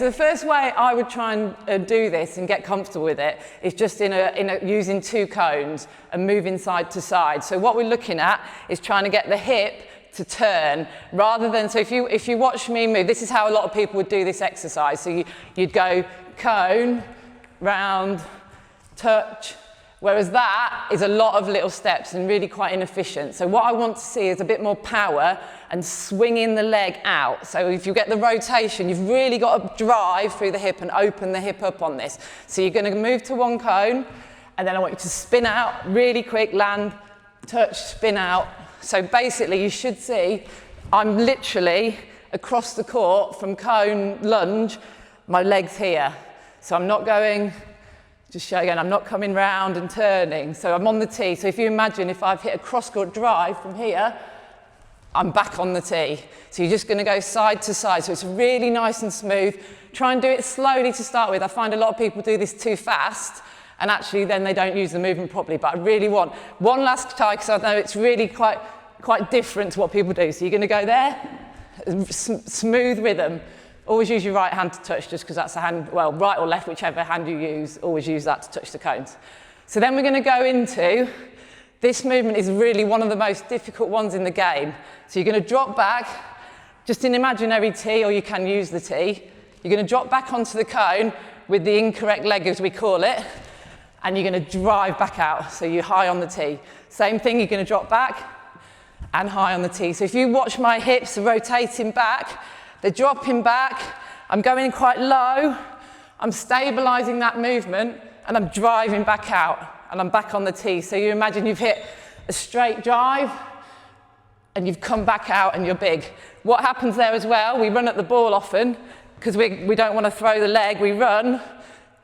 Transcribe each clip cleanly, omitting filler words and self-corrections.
The first way I would try and do this and get comfortable with it is just using 2 cones and moving side to side. So what we're looking at is trying to get the hip to turn rather than, so if you watch me move, this is how a lot of people would do this exercise. So you'd go cone, round, touch, whereas that is a lot of little steps and really quite inefficient. So what I want to see is a bit more power and swinging the leg out. So if you get the rotation, you've really got to drive through the hip and open the hip up on this. So you're going to move to 1 cone, and then I want you to spin out really quick, land, touch, spin out. So basically you should see I'm literally across the court from cone, lunge, my leg's here. So I'm not going, just show again, I'm not coming round and turning. So I'm on the tee. So if you imagine if I've hit a cross-court drive from here, I'm back on the tee. So you're just going to go side to side. So it's really nice and smooth. Try and do it slowly to start with. I find a lot of people do this too fast, and actually then they don't use the movement properly. But I really want one last try, because I know it's really quite different to what people do. So you're going to go there, smooth rhythm. Always use your right hand to touch, just because that's the hand, well, right or left, whichever hand you use, always use that to touch the cones. So then we're going to go into, this movement is really one of the most difficult ones in the game. So you're going to drop back, just an imaginary tee, or you can use the tee. You're going to drop back onto the cone with the incorrect leg, as we call it, and you're going to drive back out. So you're high on the tee. Same thing, you're going to drop back and high on the tee. So if you watch my hips rotating back, they're dropping back, I'm going in quite low, I'm stabilising that movement, and I'm driving back out, and I'm back on the tee. So you imagine you've hit a straight drive, and you've come back out and you're big. What happens there as well, we run at the ball often, because we don't want to throw the leg, we run,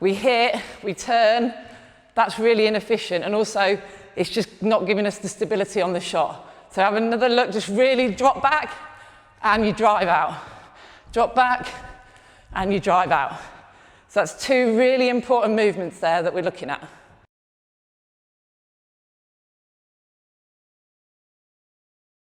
we hit, we turn. That's really inefficient, and also it's just not giving us the stability on the shot. So have another look, just really drop back, and you drive out. Drop back, and you drive out. So that's 2 really important movements there that we're looking at.